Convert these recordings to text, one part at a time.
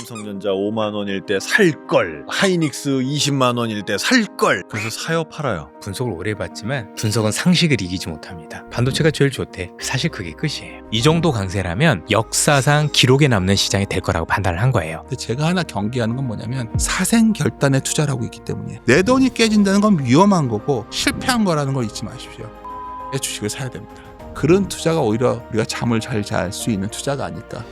삼성전자 5만원일 때 살걸, 하이닉스 20만원일 때 살걸. 그래서 사요 팔아요. 분석을 오래 해봤지만 분석은 상식을 이기지 못합니다. 반도체가 제일 좋대. 사실 그게 끝이에요. 이 정도 강세라면 역사상 기록에 남는 시장이 될 거라고 판단을 한 거예요. 근데 제가 하나 경계하는 건 뭐냐면 사생결단에 투자를 하고 있기 때문에 내 돈이 깨진다는 건 위험한 거고 실패한 거라는 걸 잊지 마십시오. 내 주식을 사야 됩니다. 그런 투자가 오히려 우리가 잠을 잘 잘 수 있는 투자가 아닐까.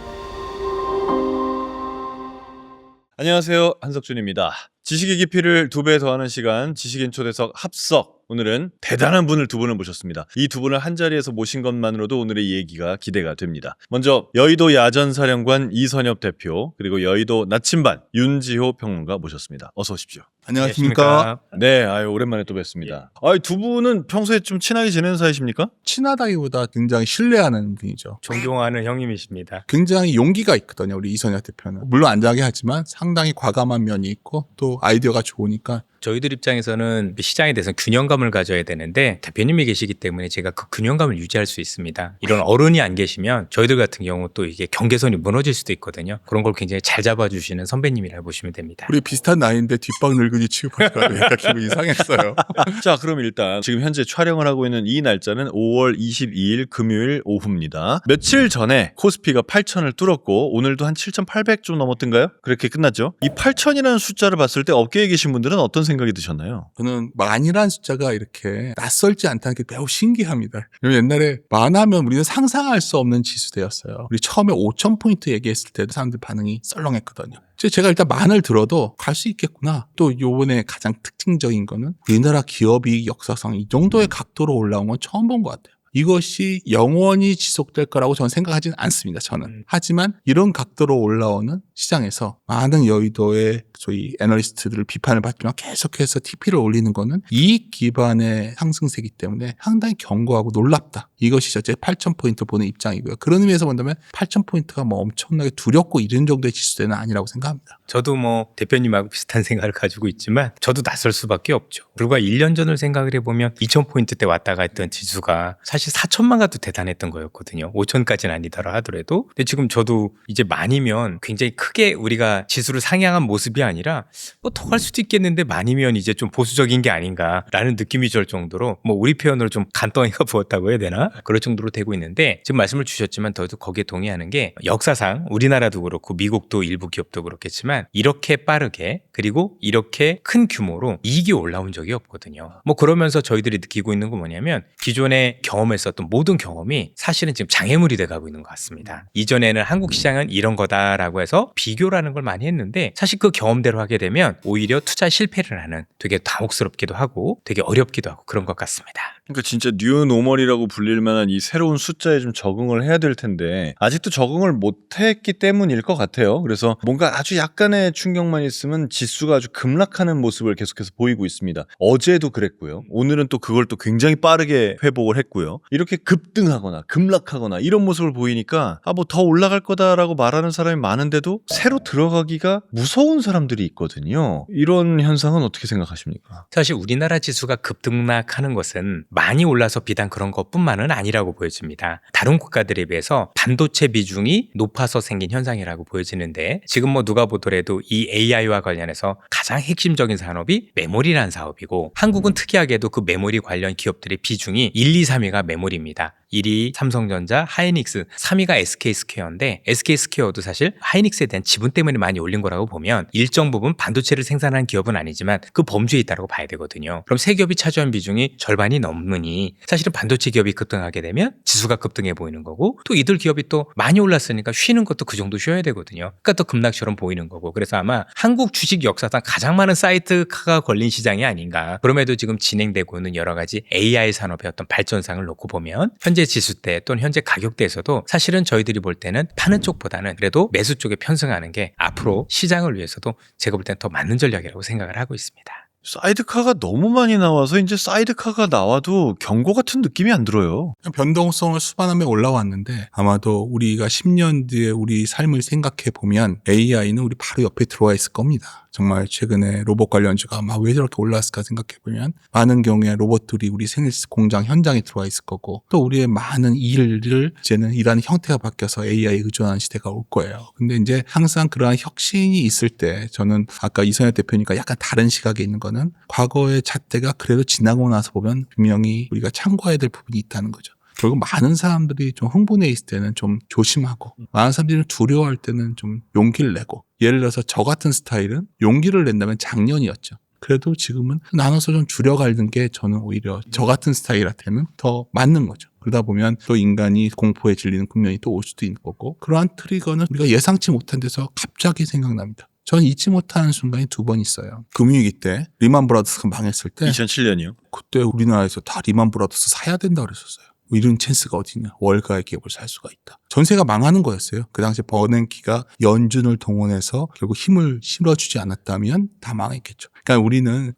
안녕하세요, 한석준입니다. 지식의 깊이를 2배 더하는 시간, 지식인 초대석 합석. 오늘은 대단한 분을 두 분을 모셨습니다. 이 두 분을 한자리에서 모신 것만으로도 오늘의 얘기가 기대가 됩니다. 먼저 여의도 야전사령관 이선엽 대표, 그리고 여의도 나침반 윤지호 평론가 모셨습니다. 어서 오십시오. 안녕하십니까. 네, 오랜만에 또 뵙습니다. 두 분은 평소에 좀 친하게 지내는 사이십니까? 친하다기보다 굉장히 신뢰하는 분이죠. 존경하는 형님이십니다. 굉장히 용기가 있거든요. 우리 이선엽 대표는. 물론 안전하게 하지만 상당히 과감한 면이 있고 또 아이디어가 좋으니까 저희들 입장에서는 시장에 대해서 균형감을 가져야 되는데 대표님이 계시기 때문에 제가 그 균형감을 유지할 수 있습니다. 이런 어른이 안 계시면 저희들 같은 경우 또 이게 경계선이 무너질 수도 있거든요. 그런 걸 굉장히 잘 잡아주시는 선배님이라 보시면 됩니다. 우리 비슷한 나이인데 뒷방 늙은이 취급하더라고요. 약간 기분이 이상했어요. 자, 그럼 일단 지금 현재 촬영을 하고 있는 이 날짜는 5월 22일 금요일 오후입니다. 며칠 전에 코스피가 8,000을 뚫었고 오늘도 한 7,800 좀 넘었던가요? 그렇게 끝났죠. 이 8,000이라는 숫자를 봤을 때 업계에 계신 분들은 어떤 생각이 드셨나요? 저는 만이라는 숫자가 이렇게 낯설지 않다는 게 매우 신기합니다. 옛날에 만하면 우리는 상상할 수 없는 지수대였어요. 우리 처음에 5,000포인트 얘기했을 때도 사람들 반응이 썰렁했거든요. 제가 일단 만을 들어도 갈 수 있겠구나. 또 요번에 가장 특징적인 거는 우리나라 기업이 역사상 이 정도의 각도로 올라온 건 처음 본 것 같아요. 이것이 영원히 지속될 거라고 저는 생각하지는 않습니다. 저는. 하지만 이런 각도로 올라오는 시장에서 많은 여의도의 소위 애널리스트들을 비판을 받지만 계속해서 TP를 올리는 거는 이익 기반의 상승세이기 때문에 상당히 견고하고 놀랍다. 이것이 제 8,000포인트 보는 입장이고요. 그런 의미에서 본다면 8,000포인트가 뭐 엄청나게 두렵고 이런 정도의 지수대는 아니라고 생각합니다. 저도 뭐 대표님하고 비슷한 생각을 가지고 있지만 저도 낯설 수밖에 없죠. 불과 1년 전을 생각을 해보면 2,000포인트대 왔다 갔던 지수가 사실 4,000만 가도 대단했던 거였거든요. 5,000까지는 아니더라 하더라도. 근데 지금 저도 이제 만이면 굉장히 크게 우리가 지수를 상향한 모습이 아니라 뭐 더 갈 수도 있겠는데 만이면 이제 좀 보수적인 게 아닌가라는 느낌이 들 정도로 뭐 우리 표현으로 좀 간덩이가 부었다고 해야 되나? 그럴 정도로 되고 있는데 지금 말씀을 주셨지만 저도 거기에 동의하는 게 역사상 우리나라도 그렇고 미국도 일부 기업도 그렇겠지만 이렇게 빠르게 그리고 이렇게 큰 규모로 이익이 올라온 적이 없거든요. 뭐 그러면서 저희들이 느끼고 있는 건 뭐냐면 기존에 경험했었던 모든 경험이 사실은 지금 장애물이 돼가고 있는 것 같습니다. 이전에는 한국 시장은 이런 거다라고 해서 비교라는 걸 많이 했는데 사실 그 경험대로 하게 되면 오히려 투자 실패를 하는 되게 당혹스럽기도 하고 되게 어렵기도 하고 그런 것 같습니다. 그러니까 진짜 뉴노멀이라고 불릴 만한 이 새로운 숫자에 좀 적응을 해야 될 텐데 아직도 적응을 못했기 때문일 것 같아요. 그래서 뭔가 아주 약간의 충격만 있으면 지수가 아주 급락하는 모습을 계속해서 보이고 있습니다. 어제도 그랬고요. 오늘은 또 그걸 또 굉장히 빠르게 회복을 했고요. 이렇게 급등하거나 급락하거나 이런 모습을 보이니까 뭐 더 올라갈 거다라고 말하는 사람이 많은데도 새로 들어가기가 무서운 사람들이 있거든요. 이런 현상은 어떻게 생각하십니까? 사실 우리나라 지수가 급등락하는 것은 많이 올라서 비단 그런 것뿐만은 아니라고 보여집니다. 다른 국가들에 비해서 반도체 비중이 높아서 생긴 현상이라고 보여지는데 지금 뭐 누가 보더라도 이 AI와 관련해서 가장 핵심적인 산업이 메모리라는 사업이고 한국은 특이하게도 그 메모리 관련 기업들의 비중이 1, 2, 3위가 메모리입니다. 1위 삼성전자, 하이닉스, 3위가 SK스퀘어인데 SK스퀘어도 사실 하이닉스에 대한 지분 때문에 많이 올린 거라고 보면 일정 부분 반도체를 생산하는 기업은 아니지만 그 범주에 있다고 봐야 되거든요. 그럼 세 기업이 차지한 비중이 절반이 넘으니 사실은 반도체 기업이 급등하게 되면 지수가 급등해 보이는 거고 또 이들 기업이 또 많이 올랐으니까 쉬는 것도 그 정도 쉬어야 되거든요. 그러니까 또 급락처럼 보이는 거고 그래서 아마 한국 주식 역사상 가장 많은 사이트카가 걸린 시장이 아닌가. 그럼에도 지금 진행되고 있는 여러 가지 AI 산업의 어떤 발전상을 놓고 보면 현재 지수대 또는 현재 가격대에서도 사실은 저희들이 볼 때는 파는 쪽보다는 그래도 매수 쪽에 편승하는 게 앞으로 시장을 위해서도 제가 볼 때는 더 맞는 전략이라고 생각을 하고 있습니다. 사이드카가 너무 많이 나와서 이제 사이드카가 나와도 경고 같은 느낌이 안 들어요. 변동성을 수반하며 올라왔는데 아마도 우리가 10년 뒤에 우리 삶을 생각해 보면 AI는 우리 바로 옆에 들어와 있을 겁니다. 정말 최근에 로봇 관련주가 막 왜 저렇게 올랐을까 생각해보면 많은 경우에 로봇들이 우리 생일 공장 현장에 들어와 있을 거고 또 우리의 많은 일을 이제는 일하는 형태가 바뀌어서 AI에 의존하는 시대가 올 거예요. 근데 이제 항상 그러한 혁신이 있을 때 저는 아까 이선엽 대표니까 약간 다른 시각에 있는 거는 과거의 잣대가 그래도 지나고 나서 보면 분명히 우리가 참고해야 될 부분이 있다는 거죠. 결국 많은 사람들이 좀 흥분해 있을 때는 좀 조심하고 많은 사람들이 두려워할 때는 좀 용기를 내고 예를 들어서 저 같은 스타일은 용기를 낸다면 작년이었죠. 그래도 지금은 나눠서 좀 줄여가는 게 저는 오히려 저 같은 스타일한테는 더 맞는 거죠. 그러다 보면 또 인간이 공포에 질리는 국면이 또 올 수도 있는 거고 그러한 트리거는 우리가 예상치 못한 데서 갑자기 생각납니다. 저는 잊지 못하는 순간이 2번 있어요. 금융위기 때 리만 브라더스가 망했을 때 2007년이요. 그때 우리나라에서 다 리만 브라더스 사야 된다고 그랬었어요. 이런 찬스가 어디냐. 월가의 기업을 살 수가 있다. 전세가 망하는 거였어요. 그 당시에 버냉키가 연준을 동원해서 결국 힘을 실어주지 않았다면 다 망했겠죠. 그러니까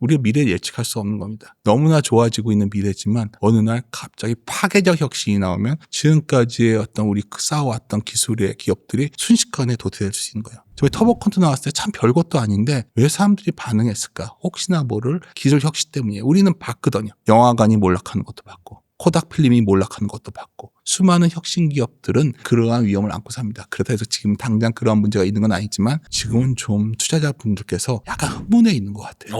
우리가 미래를 예측할 수 없는 겁니다. 너무나 좋아지고 있는 미래지만 어느 날 갑자기 파괴적 혁신이 나오면 지금까지의 어떤 우리 쌓아왔던 기술의 기업들이 순식간에 도태될 수 있는 거예요. 저희 터보컨트 나왔을 때 참 별것도 아닌데 왜 사람들이 반응했을까? 혹시나 모를 기술 혁신 때문이에요. 우리는 봤거든요. 영화관이 몰락하는 것도 봤고 코닥 필름이 몰락하는 것도 봤고 수많은 혁신 기업들은 그러한 위험을 안고 삽니다. 그렇다 해서 지금 당장 그러한 문제가 있는 건 아니지만 지금은 좀 투자자분들께서 약간 흥분해 있는 것 같아요.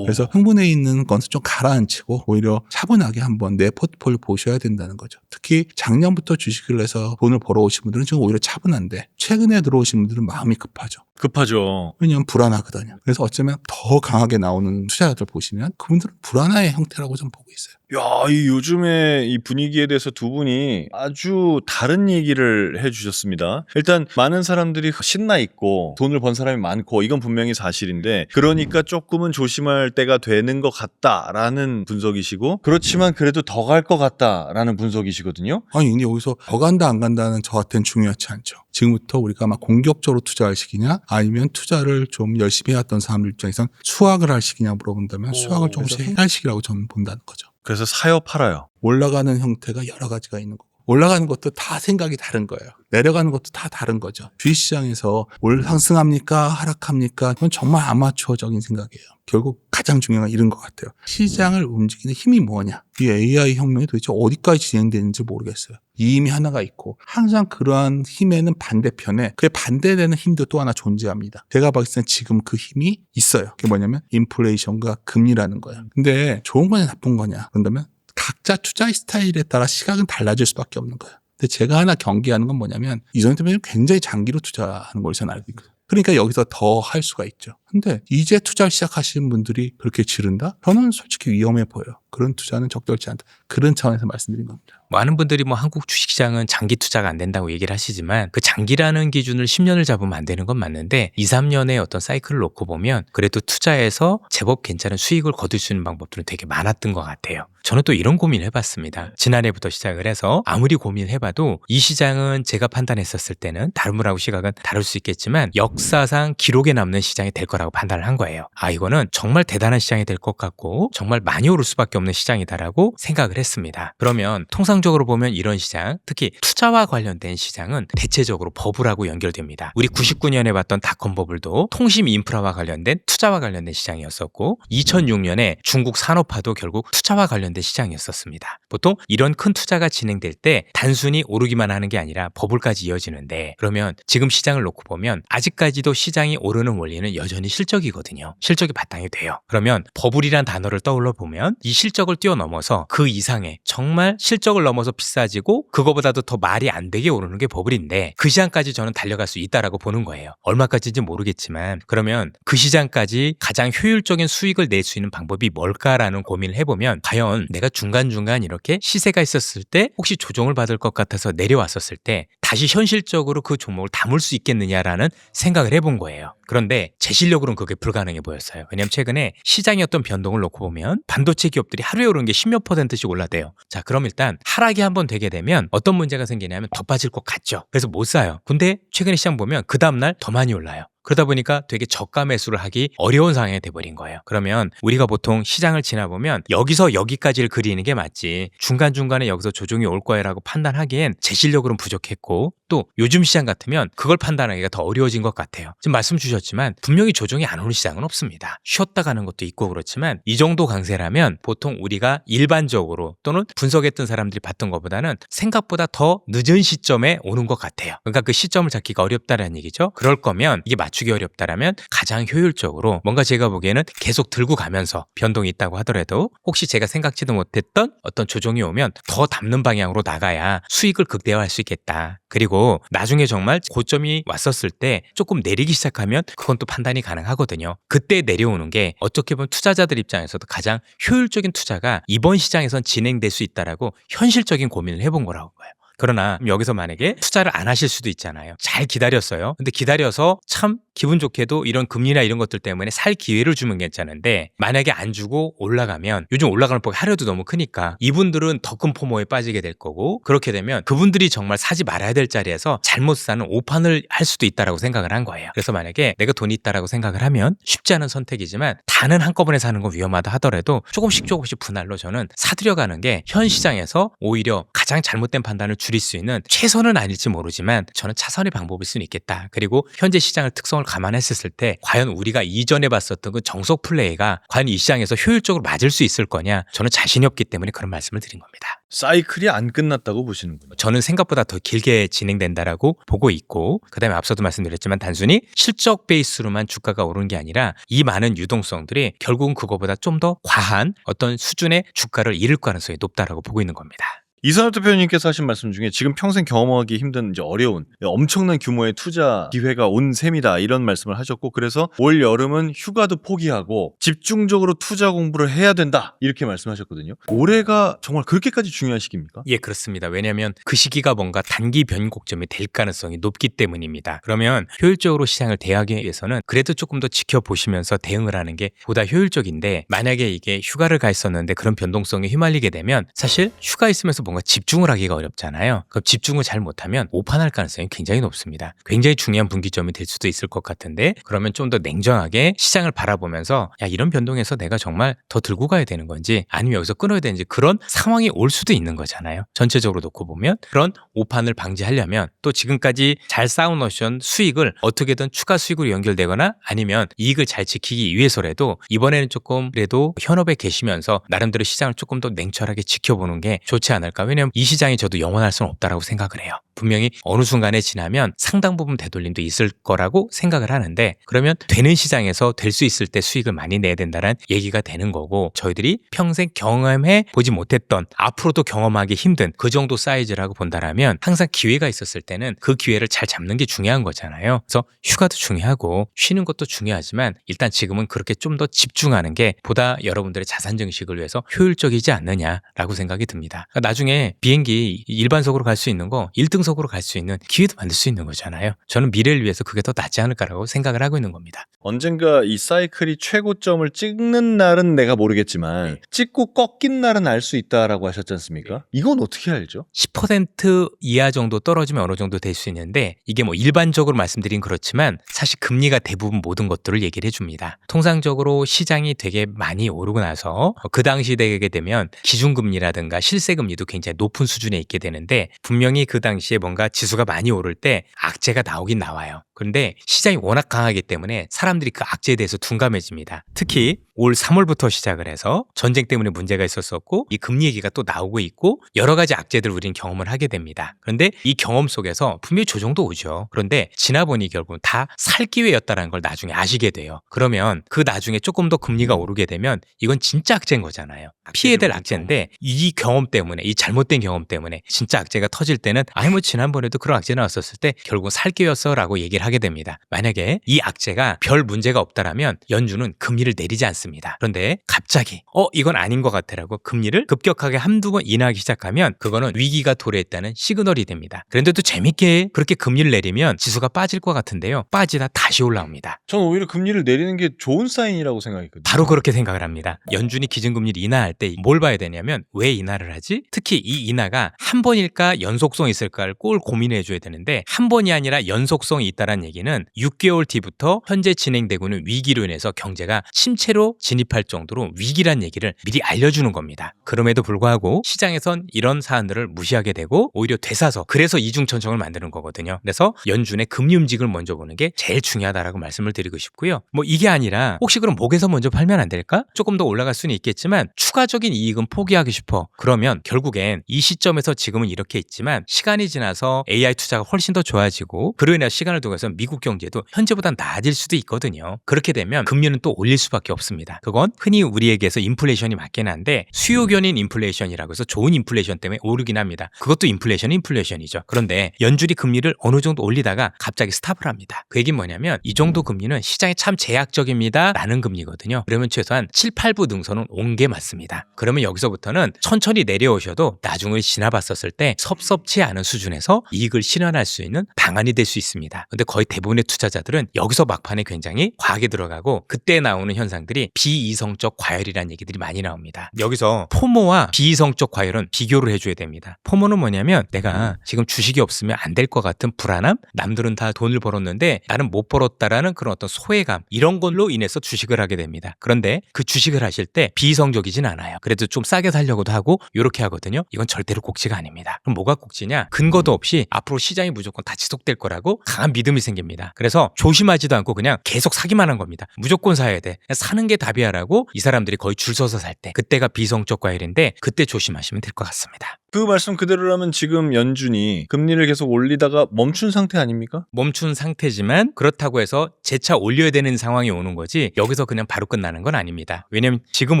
그래서 흥분해 있는 것은 좀 가라앉히고 오히려 차분하게 한번 내 포트폴리오 보셔야 된다는 거죠. 특히 작년부터 주식을 해서 돈을 벌어오신 분들은 지금 오히려 차분한데 최근에 들어오신 분들은 마음이 급하죠. 급하죠. 왜냐하면 불안하거든요. 그래서 어쩌면 더 강하게 나오는 투자자들 보시면 그분들은 불안의 형태라고 좀 보고 있어요. 야, 이 요즘에 이 분위기에 대해서 두 분이 아주 다른 얘기를 해주셨습니다. 일단 많은 사람들이 신나 있고 돈을 번 사람이 많고 이건 분명히 사실인데 그러니까 조금은 조심할 때가 되는 것 같다라는 분석이시고 그렇지만 그래도 더 갈 것 같다라는 분석이시거든요. 아니 근데 여기서 더 간다 안 간다는 저한테는 중요하지 않죠. 지금부터 우리가 막 공격적으로 투자할 시기냐 아니면 투자를 좀 열심히 해왔던 사람들 입장에선 수학을 할 시기냐 물어본다면 수학을 조금씩 해야 할 시기라고 저는 본다는 거죠. 그래서 사요 팔아요. 올라가는 형태가 여러 가지가 있는 거고 올라가는 것도 다 생각이 다른 거예요. 내려가는 것도 다 다른 거죠. 주식시장에서 상승합니까 하락합니까 그건 정말 아마추어적인 생각이에요. 결국 가장 중요한 건 이런 것 같아요. 시장을 움직이는 힘이 뭐냐. 이 AI 혁명이 도대체 어디까지 진행되는지 모르겠어요. 이 힘이 하나가 있고 항상 그러한 힘에는 반대편에 그에 반대되는 힘도 또 하나 존재합니다. 제가 봤을 땐 지금 그 힘이 있어요. 그게 뭐냐면 인플레이션과 금리라는 거예요. 근데 좋은 거냐 나쁜 거냐 그런다면 각자 투자의 스타일에 따라 시각은 달라질 수밖에 없는 거예요. 근데 제가 하나 경계하는 건 뭐냐면 이전 때문에 굉장히 장기로 투자하는 걸 저는 알고 있거든요. 그러니까 여기서 더 할 수가 있죠. 근데 이제 투자를 시작하시는 분들이 그렇게 지른다? 저는 솔직히 위험해 보여요. 그런 투자는 적절치 않다. 그런 차원에서 말씀드린 겁니다. 많은 분들이 한국 주식시장은 장기 투자가 안 된다고 얘기를 하시지만 그 장기라는 기준을 10년을 잡으면 안 되는 건 맞는데 2, 3년의 어떤 사이클을 놓고 보면 그래도 투자해서 제법 괜찮은 수익을 거둘 수 있는 방법들은 되게 많았던 것 같아요. 저는 또 이런 고민을 해봤습니다. 지난해부터 시작을 해서 아무리 고민해봐도 이 시장은 제가 판단했었을 때는 다른 분하고 시각은 다를 수 있겠지만 역사상 기록에 남는 시장이 될 거라고 판단을 한 거예요. 이거는 정말 대단한 시장이 될 것 같고 정말 많이 오를 수밖에 없는 시장이다라고 생각을 했습니다. 그러면 통상적으로 보면 이런 시장, 특히 투자와 관련된 시장은 대체적으로 버블하고 연결됩니다. 우리 99년에 봤던 닷컴 버블도 통신 인프라와 관련된 투자와 관련된 시장이었었고 2006년에 중국 산업화도 결국 투자와 관련된 시장이었었습니다. 보통 이런 큰 투자가 진행될 때 단순히 오르기만 하는 게 아니라 버블까지 이어지는데 그러면 지금 시장을 놓고 보면 아직까지도 시장이 오르는 원리는 여전히 실적이거든요. 실적이 바탕이 돼요. 그러면 버블이란 단어를 떠올려 보면 이 실적을 뛰어넘어서 그 이상의 정말 실적을 넘어서 비싸지고 그거보다도 더 말이 안 되게 오르는 게 버블인데 그 시장까지 저는 달려갈 수 있다라고 보는 거예요. 얼마까지인지 모르겠지만 그러면 그 시장까지 가장 효율적인 수익을 낼 수 있는 방법이 뭘까라는 고민을 해보면 과연 내가 중간중간 이렇게 시세가 있었을 때 혹시 조정을 받을 것 같아서 내려왔었을 때 다시 현실적으로 그 종목을 담을 수 있겠느냐라는 생각을 해본 거예요. 그런데 제 실력으로는 그게 불가능해 보였어요. 왜냐하면 최근에 시장의 어떤 변동을 놓고 보면 반도체 기업들이 하루에 오른 게 10몇 %씩 올라대요. 자, 그럼 일단 하락이 한번 되게 되면 어떤 문제가 생기냐면 더 빠질 것 같죠. 그래서 못 사요. 근데 최근에 시장 보면 그 다음날 더 많이 올라요. 그러다 보니까 되게 저가 매수를 하기 어려운 상황이 돼버린 거예요. 그러면 우리가 보통 시장을 지나보면 여기서 여기까지를 그리는 게 맞지 중간중간에 여기서 조정이 올 거야라고 판단하기엔 제 실력으로는 부족했고 또 요즘 시장 같으면 그걸 판단하기가 더 어려워진 것 같아요. 지금 말씀 주셨지만 분명히 조정이 안 오는 시장은 없습니다. 쉬었다 가는 것도 있고 그렇지만 이 정도 강세라면 보통 우리가 일반적으로 또는 분석했던 사람들이 봤던 것보다는 생각보다 더 늦은 시점에 오는 것 같아요. 그러니까 그 시점을 잡기가 어렵다는 얘기죠. 그럴 거면 이게 맞추기 어렵다라면 가장 효율적으로 뭔가 제가 보기에는 계속 들고 가면서 변동이 있다고 하더라도 혹시 제가 생각지도 못했던 어떤 조정이 오면 더 담는 방향으로 나가야 수익을 극대화할 수 있겠다. 그리고 나중에 정말 고점이 왔었을 때 조금 내리기 시작하면 그건 또 판단이 가능하거든요. 그때 내려오는 게 어떻게 보면 투자자들 입장에서도 가장 효율적인 투자가 이번 시장에선 진행될 수 있다라고 현실적인 고민을 해본 거라고 봐요. 그러나 여기서 만약에 투자를 안 하실 수도 있잖아요. 잘 기다렸어요. 근데 기다려서 참 기분 좋게도 이런 금리나 이런 것들 때문에 살 기회를 주면 괜찮은데 만약에 안 주고 올라가면 요즘 올라가는 폭이 하루도 너무 크니까 이분들은 더 큰 포모에 빠지게 될 거고 그렇게 되면 그분들이 정말 사지 말아야 될 자리에서 잘못 사는 오판을 할 수도 있다라고 생각을 한 거예요. 그래서 만약에 내가 돈이 있다라고 생각을 하면 쉽지 않은 선택이지만 다는 한꺼번에 사는 건 위험하다 하더라도 조금씩 분할로 저는 사들여가는 게 현 시장에서 오히려 가장 잘못된 판단을 줄일 수 있는 최선은 아닐지 모르지만 저는 차선의 방법일 수는 있겠다. 그리고 현재 시장의 특성을 감안했을 때 과연 우리가 이전에 봤었던 그 정석 플레이가 과연 이 시장에서 효율적으로 맞을 수 있을 거냐 저는 자신이 없기 때문에 그런 말씀을 드린 겁니다. 사이클이 안 끝났다고 보시는군요. 저는 생각보다 더 길게 진행된다라고 보고 있고 그다음에 앞서도 말씀드렸지만 단순히 실적 베이스로만 주가가 오르는 게 아니라 이 많은 유동성들이 결국은 그거보다 좀 더 과한 어떤 수준의 주가를 잃을 가능성이 높다라고 보고 있는 겁니다. 이선엽 대표님께서 하신 말씀 중에 지금 평생 경험하기 힘든 이제 어려운 엄청난 규모의 투자 기회가 온 셈이다 이런 말씀을 하셨고 그래서 올 여름은 휴가도 포기하고 집중적으로 투자 공부를 해야 된다 이렇게 말씀하셨거든요. 올해가 정말 그렇게까지 중요한 시기입니까? 예, 그렇습니다. 왜냐하면 그 시기가 뭔가 단기 변곡점이 될 가능성이 높기 때문입니다. 그러면 효율적으로 시장을 대하기 위해서는 그래도 조금 더 지켜보시면서 대응을 하는 게 보다 효율적인데 만약에 이게 휴가를 가 있었는데 그런 변동성에 휘말리게 되면 사실 휴가 있으면서 뭔가 집중을 하기가 어렵잖아요. 그럼 집중을 잘 못하면 오판할 가능성이 굉장히 높습니다. 굉장히 중요한 분기점이 될 수도 있을 것 같은데 그러면 좀 더 냉정하게 시장을 바라보면서 야 이런 변동에서 내가 정말 더 들고 가야 되는 건지 아니면 여기서 끊어야 되는지 그런 상황이 올 수도 있는 거잖아요. 전체적으로 놓고 보면 그런 오판을 방지하려면 또 지금까지 잘 쌓아놓으신 수익을 어떻게든 추가 수익으로 연결되거나 아니면 이익을 잘 지키기 위해서라도 이번에는 조금 그래도 현업에 계시면서 나름대로 시장을 조금 더 냉철하게 지켜보는 게 좋지 않을까. 왜냐하면 이 시장이 저도 영원할 수는 없다라고 생각을 해요. 분명히 어느 순간에 지나면 상당 부분 되돌림도 있을 거라고 생각을 하는데 그러면 되는 시장에서 될 수 있을 때 수익을 많이 내야 된다는 얘기가 되는 거고 저희들이 평생 경험해 보지 못했던 앞으로도 경험하기 힘든 그 정도 사이즈라고 본다라면 항상 기회가 있었을 때는 그 기회를 잘 잡는 게 중요한 거잖아요. 그래서 휴가도 중요하고 쉬는 것도 중요하지만 일단 지금은 그렇게 좀 더 집중하는 게 보다 여러분들의 자산 증식을 위해서 효율적이지 않느냐라고 생각이 듭니다. 그러니까 나중에 비행기 일반석으로 갈 수 있는 거 1등석으로 갈 수 있는 기회도 만들 수 있는 거잖아요. 저는 미래를 위해서 그게 더 낫지 않을까라고 생각을 하고 있는 겁니다. 언젠가 이 사이클이 최고점을 찍는 날은 내가 모르겠지만 찍고 꺾인 날은 알 수 있다라고 하셨지 않습니까? 이건 어떻게 알죠? 10% 이하 정도 떨어지면 어느 정도 될 수 있는데 이게 뭐 일반적으로 말씀드린 그렇지만 사실 금리가 대부분 모든 것들을 얘기를 해줍니다. 통상적으로 시장이 되게 많이 오르고 나서 그 당시 되게 되면 기준금리라든가 실세금리도 굉장히 높은 수준에 있게 되는데 분명히 그 당시에 뭔가 지수가 많이 오를 때 악재가 나오긴 나와요. 그런데 시장이 워낙 강하기 때문에 사람들이 그 악재에 대해서 둔감해집니다. 특히 올 3월부터 시작을 해서 전쟁 때문에 문제가 있었었고 이 금리 얘기가 또 나오고 있고 여러 가지 악재들 우리는 경험을 하게 됩니다. 그런데 이 경험 속에서 분명히 조정도 오죠. 그런데 지나보니 결국 다 살 기회였다는 걸 나중에 아시게 돼요. 그러면 그 나중에 조금 더 금리가 오르게 되면 이건 진짜 악재인 거잖아요. 피해야 될 악재인데 이 경험 때문에 이 잘못된 경험 때문에 진짜 악재가 터질 때는 아니 뭐 지난번에도 그런 악재 나왔었을 때 결국은 살 기회였어 라고 얘기를 하게 됩니다. 만약에 이 악재가 별 문제가 없다라면 연준은 금리를 내리지 않습니다. 그런데 갑자기 이건 아닌 것 같아라고 금리를 급격하게 한두 번 인하하기 시작하면 그거는 위기가 도래했다는 시그널이 됩니다. 그런데 또 재밌게 그렇게 금리를 내리면 지수가 빠질 것 같은데요. 빠지다 다시 올라옵니다. 전 오히려 금리를 내리는 게 좋은 사인이라고 생각했거든요. 바로 그렇게 생각을 합니다. 연준이 기준금리를 인하할 때 뭘 봐야 되냐면 왜 인하를 하지? 특히 이 인하가 한 번일까 연속성이 있을까를 꼭 고민해 줘야 되는데 한 번이 아니라 연속성이 있다는 위기란 얘기는 6개월 뒤부터 현재 진행되고 있는 위기로 인해서 경제가 침체로 진입할 정도로 위기란 얘기를 미리 알려주는 겁니다. 그럼에도 불구하고 시장에선 이런 사안들을 무시하게 되고 오히려 되사서 그래서 이중천정을 만드는 거거든요. 그래서 연준의 금리 움직임을 먼저 보는 게 제일 중요하다라고 말씀을 드리고 싶고요. 뭐 이게 아니라 혹시 그럼 목에서 먼저 팔면 안 될까? 조금 더 올라갈 수는 있겠지만 추가적인 이익은 포기하기 싶어. 그러면 결국엔 이 시점에서 지금은 이렇게 있지만 시간이 지나서 AI 투자가 훨씬 더 좋아지고 그로 인해 시간을 두고서 미국 경제도 현재보다 나아질 수도 있거든요. 그렇게 되면 금리는 또 올릴 수밖에 없습니다. 그건 흔히 우리에게서 인플레이션이 맞긴 한데 수요견인 인플레이션이라고 해서 좋은 인플레이션 때문에 오르긴 합니다. 그것도 인플레이션이죠. 그런데 연준이 금리를 어느 정도 올리다가 갑자기 스탑을 합니다. 그 얘기는 뭐냐면 이 정도 금리는 시장에 참 제약적입니다 라는 금리거든요. 그러면 최소한 7, 8부 능선은 온 게 맞습니다. 그러면 여기서부터는 천천히 내려오셔도 나중을 지나봤었을 때 섭섭치 않은 수준에서 이익을 실현할 수 있는 방안이 될 수 있습니다. 근데 거의 대부분의 투자자들은 여기서 막판에 굉장히 과하게 들어가고 그때 나오는 현상들이 비이성적 과열이라는 얘기들이 많이 나옵니다. 여기서 포모와 비이성적 과열은 비교를 해줘야 됩니다. 포모는 뭐냐면 내가 지금 주식이 없으면 안 될 것 같은 불안함, 남들은 다 돈을 벌었는데 나는 못 벌었다라는 그런 어떤 소외감, 이런 걸로 인해서 주식을 하게 됩니다. 그런데 그 주식을 하실 때 비이성적이진 않아요. 그래도 좀 싸게 살려고도 하고 이렇게 하거든요. 이건 절대로 꼭지가 아닙니다. 그럼 뭐가 꼭지냐? 근거도 없이 앞으로 시장이 무조건 다 지속될 거라고 강한 믿음이 생깁니다. 그래서 조심하지도 않고 그냥 계속 사기만 한 겁니다. 무조건 사야 돼. 그냥 사는 게 답이야라고 이 사람들이 거의 줄 서서 살 때 그때가 비이성적 과열인데 그때 조심하시면 될 것 같습니다. 그 말씀 그대로라면 지금 연준이 금리를 계속 올리다가 멈춘 상태 아닙니까? 멈춘 상태지만 그렇다고 해서 재차 올려야 되는 상황이 오는 거지 여기서 그냥 바로 끝나는 건 아닙니다. 왜냐하면 지금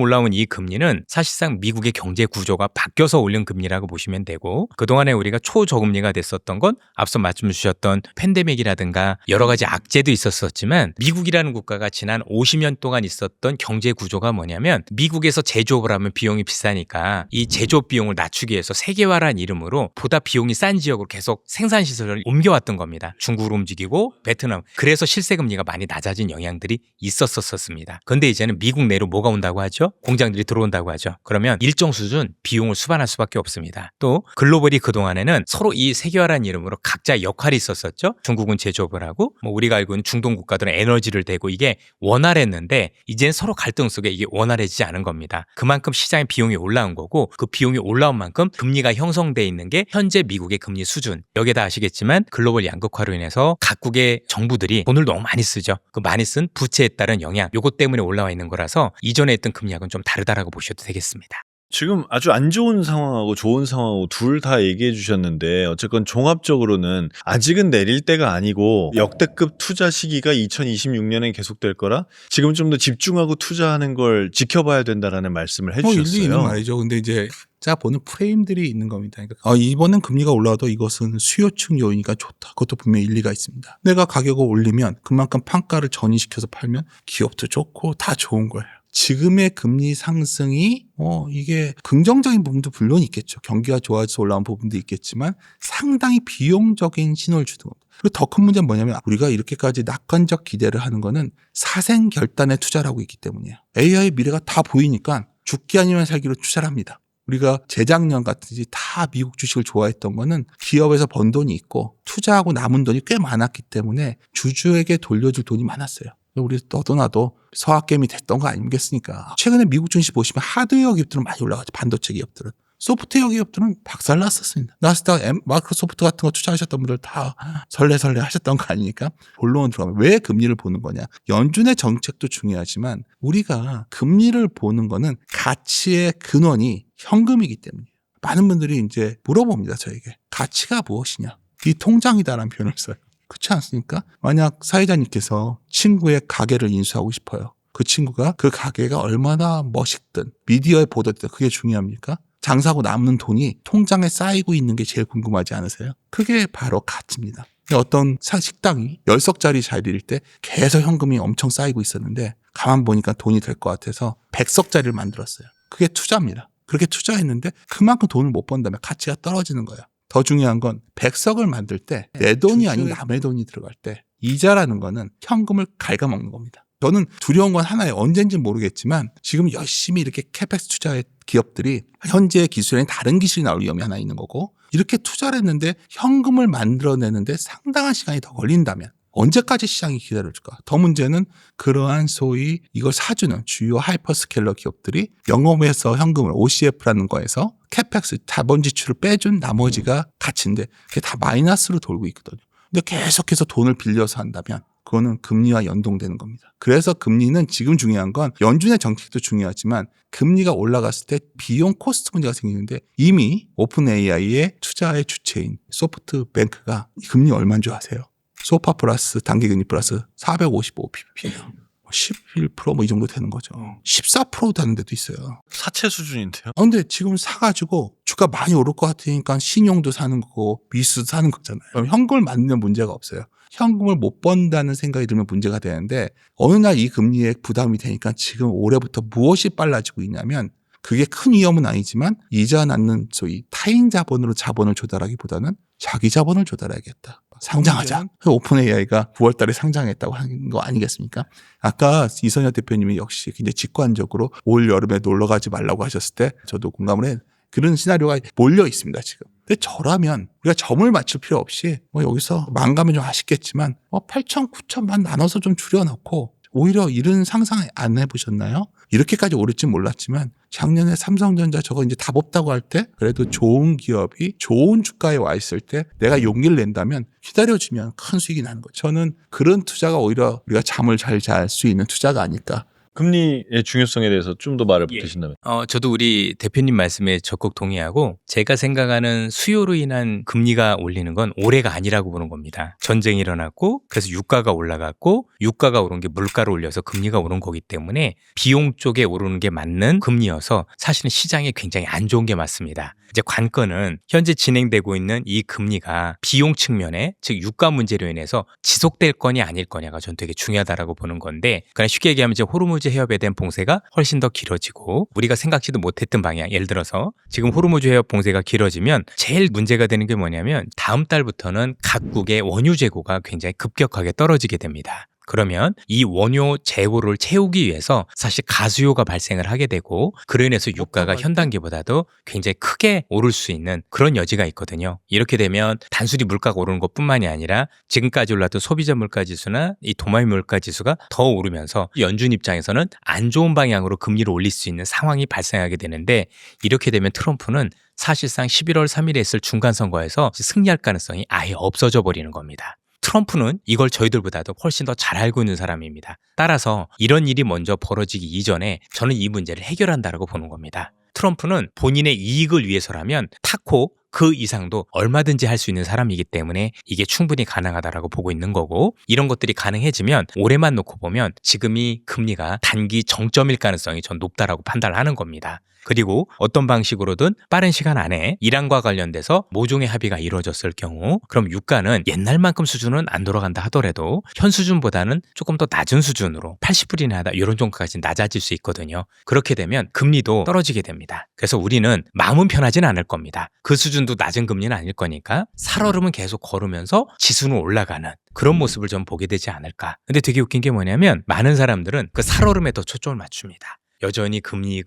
올라온 이 금리는 사실상 미국의 경제 구조가 바뀌어서 올린 금리라고 보시면 되고 그동안에 우리가 초저금리가 됐었던 건 앞서 말씀 주셨던 팬데믹이라든가 여러 가지 악재도 있었지만 미국이라는 국가가 지난 50년 동안 있었던 경제 구조가 뭐냐면 미국에서 제조업을 하면 비용이 비싸니까 이 제조업 비용을 낮추기 위해서 세계화라는 이름으로 보다 비용이 싼 지역으로 계속 생산시설을 옮겨왔던 겁니다. 중국으로 움직이고 베트남. 그래서 실세금리가 많이 낮아진 영향들이 있었습니다. 그런데 이제는 미국 내로 뭐가 온다고 하죠? 공장들이 들어온다고 하죠. 그러면 일정 수준 비용을 수반할 수밖에 없습니다. 또 글로벌이 그동안에는 서로 이 세계화라는 이름으로 각자 역할이 있었죠. 중국은 제조업을 하고 뭐 우리가 알고 있는 중동 국가들은 에너지를 대고 이게 원활했는데 이제는 서로 갈등 속에 이게 원활해지지 않은 겁니다. 그만큼 시장의 비용이 올라온 거고 그 비용이 올라온 만큼 금리가 형성돼 있는 게 현재 미국의 금리 수준. 여기에다 아시겠지만 글로벌 양극화로 인해서 각국의 정부들이 돈을 너무 많이 쓰죠. 그 많이 쓴 부채에 따른 영향, 요것 때문에 올라와 있는 거라서 이전에 했던 금리하고는 좀 다르다라고 보셔도 되겠습니다. 지금 아주 안 좋은 상황하고 좋은 상황하고 둘 다 얘기해 주셨는데 어쨌건 종합적으로는 아직은 내릴 때가 아니고 역대급 투자 시기가 2026년에 계속될 거라 지금 좀 더 집중하고 투자하는 걸 지켜봐야 된다라는 말씀을 일리 있는 해주셨어요. 말이죠. 근데 이제 자 보는 프레임들이 있는 겁니다. 그러니까 이번엔 금리가 올라도 이것은 수요층 요인이니까 좋다. 그것도 분명히 일리가 있습니다. 내가 가격을 올리면 그만큼 판가를 전이시켜서 팔면 기업도 좋고 다 좋은 거예요. 지금의 금리 상승이 이게 긍정적인 부분도 물론 있겠죠. 경기가 좋아져서 올라온 부분도 있겠지만 상당히 비용적인 신호를 주는 겁니다. 그리고 더 큰 문제는 뭐냐면 우리가 이렇게까지 낙관적 기대를 하는 거는 사생결단의 투자를 하고 있기 때문이에요. AI의 미래가 다 보이니까 죽기 아니면 살기로 투자를 합니다. 우리가 재작년 같은지 다 미국 주식을 좋아했던 거는 기업에서 번 돈이 있고 투자하고 남은 돈이 꽤 많았기 때문에 주주에게 돌려줄 돈이 많았어요. 우리 너도나도 서학개미 됐던 거 아니겠습니까? 최근에 미국 증시 보시면 하드웨어 기업들은 많이 올라가죠. 반도체 기업들은. 소프트웨어 기업들은 박살났었습니다. 나스닥, 마이크로소프트 같은 거 투자하셨던 분들 다 설레설레 하셨던 거 아닙니까? 본론은 들어가면 왜 금리를 보는 거냐. 연준의 정책도 중요하지만 우리가 금리를 보는 거는 가치의 근원이 현금이기 때문이에요. 많은 분들이 이제 물어봅니다. 저에게. 가치가 무엇이냐. 이 통장이다라는 표현을 써요. 그렇지 않습니까? 만약 사회자님께서 친구의 가게를 인수하고 싶어요. 그 친구가 그 가게가 얼마나 멋있든 미디어에 보도됐든 그게 중요합니까? 장사하고 남는 돈이 통장에 쌓이고 있는 게 제일 궁금하지 않으세요? 그게 바로 가치입니다. 어떤 식당이 10석짜리 자리일 때 계속 현금이 엄청 쌓이고 있었는데 가만 보니까 돈이 될 것 같아서 100석짜리를 만들었어요. 그게 투자입니다. 그렇게 투자했는데 그만큼 돈을 못 번다면 가치가 떨어지는 거예요. 더 중요한 건 100석을 만들 때 내 돈이 아닌 남의 돈이 들어갈 때 이자라는 거는 현금을 갉아먹는 겁니다. 저는 두려운 건 하나예요. 언젠지는 모르겠지만 지금 열심히 이렇게 캐펙스 투자의 기업들이 현재의 기술에 다른 기술이 나올 위험이 하나 있는 거고 이렇게 투자를 했는데 현금을 만들어내는데 상당한 시간이 더 걸린다면 언제까지 시장이 기다려줄까? 더 문제는 그러한 소위 이걸 사주는 주요 하이퍼스케일러 기업들이 영업에서 현금을 OCF라는 거에서 캐펙스 자본 지출을 빼준 나머지가 가치인데 그게 다 마이너스로 돌고 있거든요. 근데 계속해서 돈을 빌려서 한다면 그거는 금리와 연동되는 겁니다. 그래서 금리는 지금 중요한 건 연준의 정책도 중요하지만 금리가 올라갔을 때 비용 코스트 문제가 생기는데 이미 오픈 AI의 투자의 주체인 소프트뱅크가 금리 얼마인 줄 아세요? 소파 플러스 단기금리 플러스 455ppm이에요. 11% 뭐 이 정도 되는 거죠. 14% 되는 데도 있어요. 사채 수준인데요. 근데 지금 사가지고 주가 많이 오를 것 같으니까 신용도 사는 거고 미수도 사는 거잖아요. 그럼 현금을 만드는 문제가 없어요. 현금을 못 번다는 생각이 들면 문제가 되는데 어느 날 이 금리에 부담이 되니까 지금 올해부터 무엇이 빨라지고 있냐면 그게 큰 위험은 아니지만 이자 낳는 소위 타인 자본으로 자본을 조달하기보다는 자기 자본을 조달해야겠다. 상장하자. 오픈 AI가 9월 달에 상장했다고 하는 거 아니겠습니까? 아까 이선엽 대표님이 역시 굉장히 직관적으로 올 여름에 놀러 가지 말라고 하셨을 때 저도 공감을 해. 그런 시나리오가 몰려 있습니다, 지금. 근데 저라면 우리가 점을 맞출 필요 없이 뭐 여기서 망가면 좀 아쉽겠지만 8천, 9천만 나눠서 좀 줄여놓고 오히려 이런 상상 안 해보셨나요? 이렇게까지 오를지 몰랐지만 작년에 삼성전자 저거 이제 답 없다고 할 때 그래도 좋은 기업이 좋은 주가에 와 있을 때 내가 용기를 낸다면 기다려주면 큰 수익이 나는 거죠. 저는 그런 투자가 오히려 우리가 잠을 잘 잘 수 있는 투자가 아닐까. 금리의 중요성에 대해서 좀 더 말을 예. 붙이신다면. 저도 우리 대표님 말씀에 적극 동의하고 제가 생각하는 수요로 인한 금리가 올리는 건 올해가 아니라고 보는 겁니다. 전쟁이 일어났고 그래서 유가가 올라갔고 유가가 오른 게 물가로 올려서 금리가 오른 거기 때문에 비용 쪽에 오르는 게 맞는 금리여서 사실은 시장에 굉장히 안 좋은 게 맞습니다. 이제 관건은 현재 진행되고 있는 이 금리가 비용 측면에 즉 유가 문제로 인해서 지속될 거냐 아닐 거냐가 전 되게 중요하다라고 보는 건데 그냥 쉽게 얘기하면 이제 호르무즈 해협에 대한 봉쇄가 훨씬 더 길어지고 우리가 생각지도 못했던 방향 예를 들어서 지금 호르무즈 해협 봉쇄가 길어지면 제일 문제가 되는 게 뭐냐면 다음 달부터는 각국의 원유 재고가 굉장히 급격하게 떨어지게 됩니다. 그러면 이 원유 재고를 채우기 위해서 사실 가수요가 발생을 하게 되고 그로 인해서 유가가 현 단계보다도 굉장히 크게 오를 수 있는 그런 여지가 있거든요. 이렇게 되면 단순히 물가가 오르는 것뿐만이 아니라 지금까지 올랐던 소비자 물가지수나 이 도마임 물가지수가 더 오르면서 연준 입장에서는 안 좋은 방향으로 금리를 올릴 수 있는 상황이 발생하게 되는데 이렇게 되면 트럼프는 사실상 11월 3일에 있을 중간선거에서 승리할 가능성이 아예 없어져 버리는 겁니다. 트럼프는 이걸 저희들보다도 훨씬 더 잘 알고 있는 사람입니다. 따라서 이런 일이 먼저 벌어지기 이전에 저는 이 문제를 해결한다라고 보는 겁니다. 트럼프는 본인의 이익을 위해서라면 타코 그 이상도 얼마든지 할 수 있는 사람이기 때문에 이게 충분히 가능하다라고 보고 있는 거고 이런 것들이 가능해지면 올해만 놓고 보면 지금이 금리가 단기 정점일 가능성이 전 높다라고 판단을 하는 겁니다. 그리고 어떤 방식으로든 빠른 시간 안에 이란과 관련돼서 모종의 합의가 이루어졌을 경우 그럼 유가는 옛날만큼 수준은 안 돌아간다 하더라도 현 수준보다는 조금 더 낮은 수준으로 80불이나 하다 이런 정도까지 낮아질 수 있거든요. 그렇게 되면 금리도 떨어지게 됩니다. 그래서 우리는 마음은 편하진 않을 겁니다. 그 수준도 낮은 금리는 아닐 거니까 살얼음은 계속 걸으면서 지수는 올라가는 그런 모습을 좀 보게 되지 않을까. 근데 되게 웃긴 게 뭐냐면 많은 사람들은 그 살얼음에 더 초점을 맞춥니다. 여전히 금리.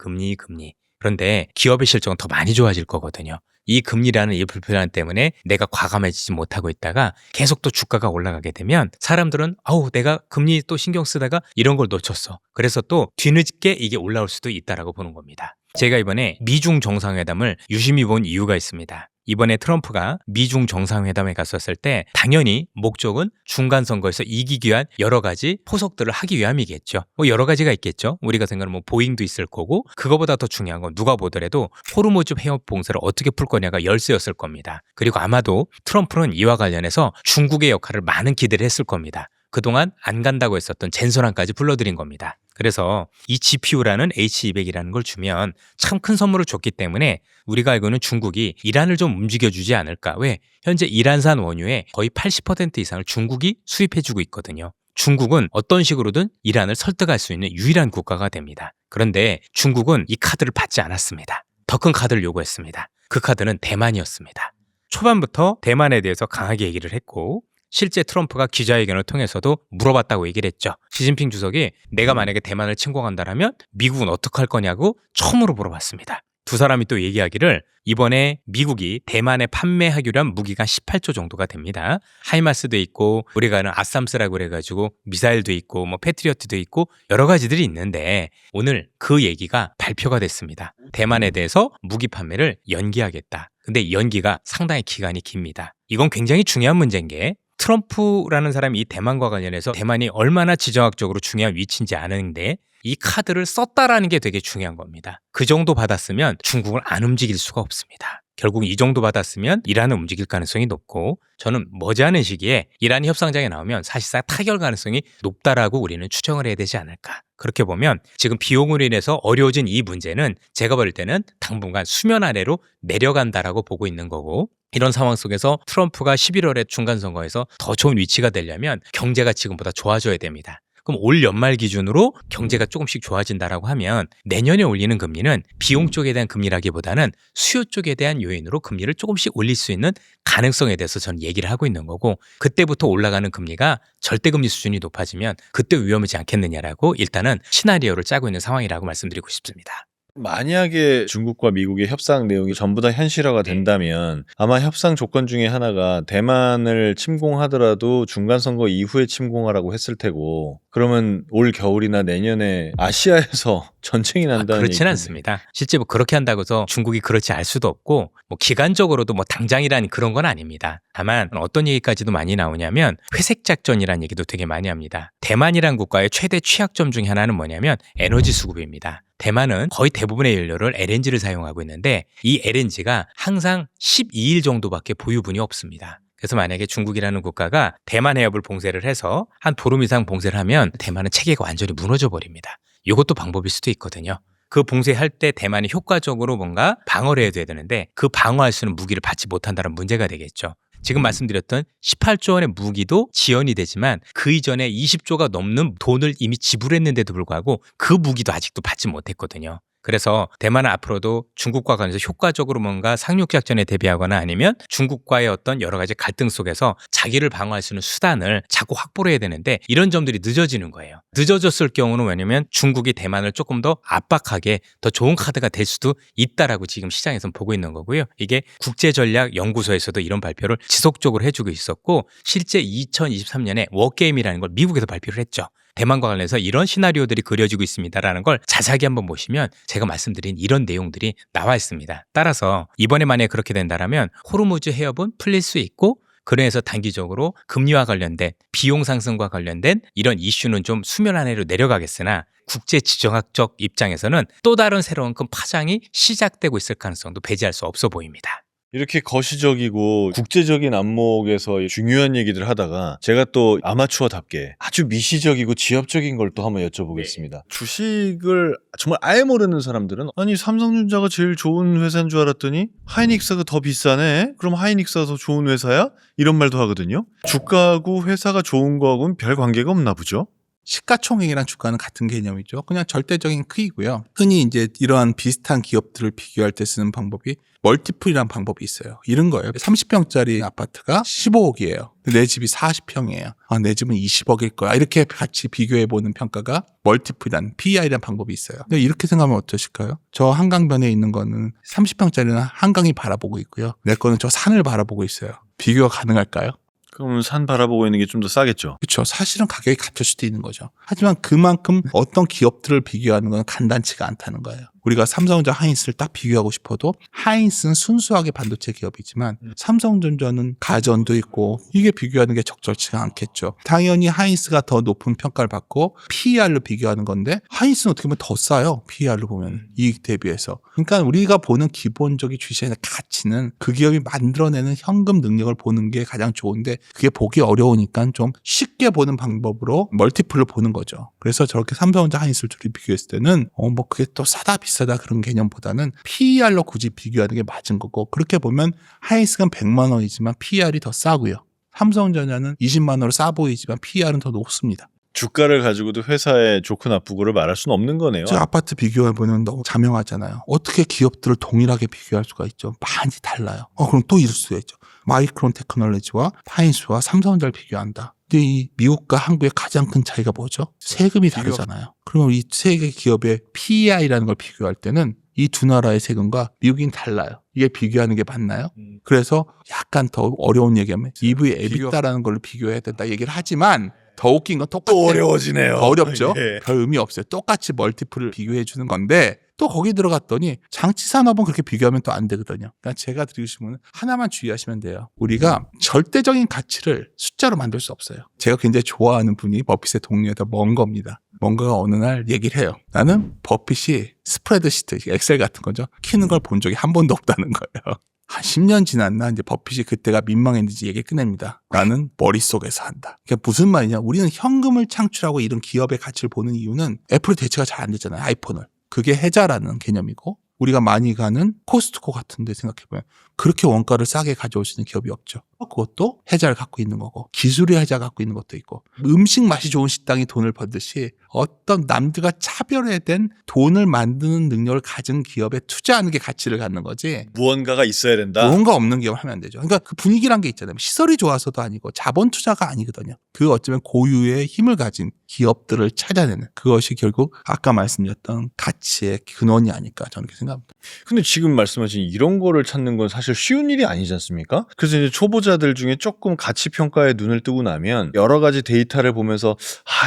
그런데 기업의 실적은 더 많이 좋아질 거거든요. 이 금리라는 이 불편함 때문에 내가 과감해지지 못하고 있다가 계속 또 주가가 올라가게 되면 사람들은 내가 금리 또 신경 쓰다가 이런 걸 놓쳤어. 그래서 또 뒤늦게 이게 올라올 수도 있다라고 보는 겁니다. 제가 이번에 미중 정상회담을 유심히 본 이유가 있습니다. 이번에 트럼프가 미중 정상회담에 갔었을 때 당연히 목적은 중간선거에서 이기기 위한 여러 가지 포석들을 하기 위함이겠죠. 여러 가지가 있겠죠. 우리가 생각하는 보잉도 있을 거고 그거보다 더 중요한 건 누가 보더라도 호르무즈 해협 봉쇄를 어떻게 풀 거냐가 열쇠였을 겁니다. 그리고 아마도 트럼프는 이와 관련해서 중국의 역할을 많은 기대를 했을 겁니다. 그동안 안 간다고 했었던 젠소란까지 불러들인 겁니다. 그래서 이 GPU라는 H200이라는 걸 주면 참 큰 선물을 줬기 때문에 우리가 알고는 중국이 이란을 좀 움직여주지 않을까. 왜? 현재 이란산 원유의 거의 80% 이상을 중국이 수입해주고 있거든요. 중국은 어떤 식으로든 이란을 설득할 수 있는 유일한 국가가 됩니다. 그런데 중국은 이 카드를 받지 않았습니다. 더 큰 카드를 요구했습니다. 그 카드는 대만이었습니다. 초반부터 대만에 대해서 강하게 얘기를 했고 실제 트럼프가 기자회견을 통해서도 물어봤다고 얘기를 했죠. 시진핑 주석이 내가 만약에 대만을 침공한다라면 미국은 어떻게 할 거냐고 처음으로 물어봤습니다. 두 사람이 또 얘기하기를 이번에 미국이 대만에 판매하기로 한 무기가 18조 정도가 됩니다. 하이마스도 있고 우리가 아는 아삼스라고 그래가지고 미사일도 있고 뭐 패트리어트도 있고 여러 가지들이 있는데 오늘 그 얘기가 발표가 됐습니다. 대만에 대해서 무기 판매를 연기하겠다. 근데 이 연기가 상당히 기간이 깁니다. 이건 굉장히 중요한 문제인 게 트럼프라는 사람이 이 대만과 관련해서 대만이 얼마나 지정학적으로 중요한 위치인지 아는데 이 카드를 썼다라는 게 되게 중요한 겁니다. 그 정도 받았으면 중국을 안 움직일 수가 없습니다. 결국 이 정도 받았으면 이란은 움직일 가능성이 높고 저는 머지않은 시기에 이란이 협상장에 나오면 사실상 타결 가능성이 높다라고 우리는 추정을 해야 되지 않을까. 그렇게 보면 지금 비용으로 인해서 어려워진 이 문제는 제가 볼 때는 당분간 수면 아래로 내려간다라고 보고 있는 거고 이런 상황 속에서 트럼프가 11월에 중간선거에서 더 좋은 위치가 되려면 경제가 지금보다 좋아져야 됩니다. 그럼 올 연말 기준으로 경제가 조금씩 좋아진다라고 하면 내년에 올리는 금리는 비용 쪽에 대한 금리라기보다는 수요 쪽에 대한 요인으로 금리를 조금씩 올릴 수 있는 가능성에 대해서 저는 얘기를 하고 있는 거고 그때부터 올라가는 금리가 절대금리 수준이 높아지면 그때 위험하지 않겠느냐라고 일단은 시나리오를 짜고 있는 상황이라고 말씀드리고 싶습니다. 만약에 중국과 미국의 협상 내용이 전부 다 현실화가 된다면 아마 협상 조건 중에 하나가 대만을 침공하더라도 중간선거 이후에 침공하라고 했을 테고 그러면 올 겨울이나 내년에 아시아에서 전쟁이 난다는 그렇지는 얘기인데. 않습니다. 실제 뭐 그렇게 한다고 해서 중국이 그렇지 않을 수도 없고 뭐 기간적으로도 뭐 당장이라는 그런 건 아닙니다. 다만 어떤 얘기까지도 많이 나오냐면 회색 작전이라는 얘기도 되게 많이 합니다. 대만이란 국가의 최대 취약점 중에 하나는 뭐냐면 에너지 수급입니다. 대만은 거의 대부분의 연료를 LNG를 사용하고 있는데 이 LNG가 항상 12일 정도밖에 보유분이 없습니다. 그래서 만약에 중국이라는 국가가 대만 해협을 봉쇄를 해서 한 보름 이상 봉쇄를 하면 대만은 체계가 완전히 무너져 버립니다. 이것도 방법일 수도 있거든요. 그 봉쇄할 때 대만이 효과적으로 뭔가 방어를 해야 돼야 되는데 그 방어할 수 있는 무기를 받지 못한다는 문제가 되겠죠. 지금 말씀드렸던 18조 원의 무기도 지연이 되지만 그 이전에 20조가 넘는 돈을 이미 지불했는데도 불구하고 그 무기도 아직도 받지 못했거든요. 그래서 대만은 앞으로도 중국과 관해서 효과적으로 뭔가 상륙작전에 대비하거나 아니면 중국과의 어떤 여러 가지 갈등 속에서 자기를 방어할 수 있는 수단을 자꾸 확보를 해야 되는데 이런 점들이 늦어지는 거예요. 늦어졌을 경우는 왜냐면 중국이 대만을 조금 더 압박하게 더 좋은 카드가 될 수도 있다라고 지금 시장에서는 보고 있는 거고요. 이게 국제전략연구소에서도 이런 발표를 지속적으로 해주고 있었고 실제 2023년에 워게임이라는 걸 미국에서 발표를 했죠. 대만과 관련해서 이런 시나리오들이 그려지고 있습니다라는 걸 자세하게 한번 보시면 제가 말씀드린 이런 내용들이 나와 있습니다. 따라서 이번에 만약에 그렇게 된다면 호르무즈 해협은 풀릴 수 있고 그래서 단기적으로 금리와 관련된 비용 상승과 관련된 이런 이슈는 좀 수면 아래로 내려가겠으나 국제 지정학적 입장에서는 또 다른 새로운 큰 파장이 시작되고 있을 가능성도 배제할 수 없어 보입니다. 이렇게 거시적이고 국제적인 안목에서 중요한 얘기들 하다가 제가 또 아마추어답게 아주 미시적이고 지엽적인 걸 또 한번 여쭤보겠습니다. 주식을 정말 아예 모르는 사람들은 아니 삼성전자가 제일 좋은 회사인 줄 알았더니 하이닉스가 더 비싸네? 그럼 하이닉스가 더 좋은 회사야? 이런 말도 하거든요. 주가하고 회사가 좋은 거하고는 별 관계가 없나 보죠? 시가총액이랑 주가는 같은 개념이죠. 그냥 절대적인 크기고요. 흔히 이제 이러한 비슷한 기업들을 비교할 때 쓰는 방법이 멀티플이라는 방법이 있어요. 이런 거예요. 30평짜리 아파트가 15억이에요. 내 집이 40평이에요. 내 집은 20억일 거야. 이렇게 같이 비교해보는 평가가 멀티플이라는 PER이라는 방법이 있어요. 근데 이렇게 생각하면 어떠실까요? 저 한강변에 있는 거는 30평짜리는 한강이 바라보고 있고요. 내 거는 저 산을 바라보고 있어요. 비교가 가능할까요? 그럼 산 바라보고 있는 게 좀 더 싸겠죠. 그렇죠. 사실은 가격이 같을 수도 있는 거죠. 하지만 그만큼 어떤 기업들을 비교하는 건 간단치가 않다는 거예요. 우리가 삼성전자 하이닉스를 딱 비교하고 싶어도 하이닉스는 순수하게 반도체 기업이지만 삼성전자는 가전도 있고 이게 비교하는 게 적절치가 않겠죠. 당연히 하이닉스가 더 높은 평가를 받고 PER로 비교하는 건데 하이닉스는 어떻게 보면 더 싸요. PER로 보면 이익 대비해서. 그러니까 우리가 보는 기본적인 주식의 가치는 그 기업이 만들어내는 현금 능력을 보는 게 가장 좋은데 그게 보기 어려우니까 좀 쉽게 보는 방법으로 멀티플을 보는 거죠. 그래서 저렇게 삼성전자 하이닉스를 둘이 비교했을 때는 뭐 그게 또 싸다 비싸다 그런 개념보다는 PER로 굳이 비교하는 게 맞은 거고 그렇게 보면 하이닉스는 100만 원이지만 PER이 더 싸고요. 삼성전자는 20만 원으로 싸 보이지만 PER은 더 높습니다. 주가를 가지고도 회사의 좋고 나쁘고를 말할 수는 없는 거네요. 저 아파트 비교해보면 너무 자명하잖아요. 어떻게 기업들을 동일하게 비교할 수가 있죠? 많이 달라요. 그럼 또 이럴 수가 있죠. 마이크론 테크놀로지와 하이닉스와 삼성전자를 비교한다. 근데 이 미국과 한국의 가장 큰 차이가 뭐죠? 세금이 다르잖아요. 그러면 이 세 개 기업의 PEI라는 걸 비교할 때는 이 두 나라의 세금과 미국인 달라요. 이게 비교하는 게 맞나요? 그래서 약간 더 어려운 얘기하면 EV EBITDA라는 걸로 비교해야 된다 얘기를 하지만 더 웃긴 건 똑같아요. 또 어려워지네요. 더 어렵죠. 예. 별 의미 없어요. 똑같이 멀티플을 비교해 주는 건데 또 거기 들어갔더니 장치 산업은 그렇게 비교하면 또 안 되거든요. 그러니까 제가 드리고 싶은 건 하나만 주의하시면 돼요. 우리가 절대적인 가치를 숫자로 만들 수 없어요. 제가 굉장히 좋아하는 분이 버핏의 동료에다 멍거입니다. 멍거가 어느 날 얘기를 해요. 나는 버핏이 스프레드시트, 엑셀 같은 거죠. 키는 걸 본 적이 한 번도 없다는 거예요. 한 10년 지났나 이제 버핏이 그때가 민망했는지 얘기 꺼냅니다. 나는 머릿속에서 한다. 그러니까 무슨 말이냐? 우리는 현금을 창출하고 이런 기업의 가치를 보는 이유는 애플이 대체가 잘 안 됐잖아요. 아이폰을. 그게 해자라는 개념이고 우리가 많이 가는 코스트코 같은 데 생각해보면 그렇게 원가를 싸게 가져올 수 있는 기업이 없죠. 그것도 해자를 갖고 있는 거고 기술의 해자 갖고 있는 것도 있고 음식 맛이 좋은 식당이 돈을 벌듯이 어떤 남들과 차별화된 돈을 만드는 능력을 가진 기업에 투자하는 게 가치를 갖는 거지 무언가가 있어야 된다. 뭔가 없는 기업을 하면 안 되죠. 그러니까 그 분위기란 게 있잖아요. 시설이 좋아서도 아니고 자본 투자가 아니거든요. 그 어쩌면 고유의 힘을 가진 기업들을 찾아내는 그것이 결국 아까 말씀드렸던 가치의 근원이 아닐까 저는 그렇게 생각합니다. 근데 지금 말씀하신 이런 거를 찾는 건 사실 쉬운 일이 아니지 않습니까? 그래서 이제 초보자들 중에 조금 가치 평가에 눈을 뜨고 나면 여러 가지 데이터를 보면서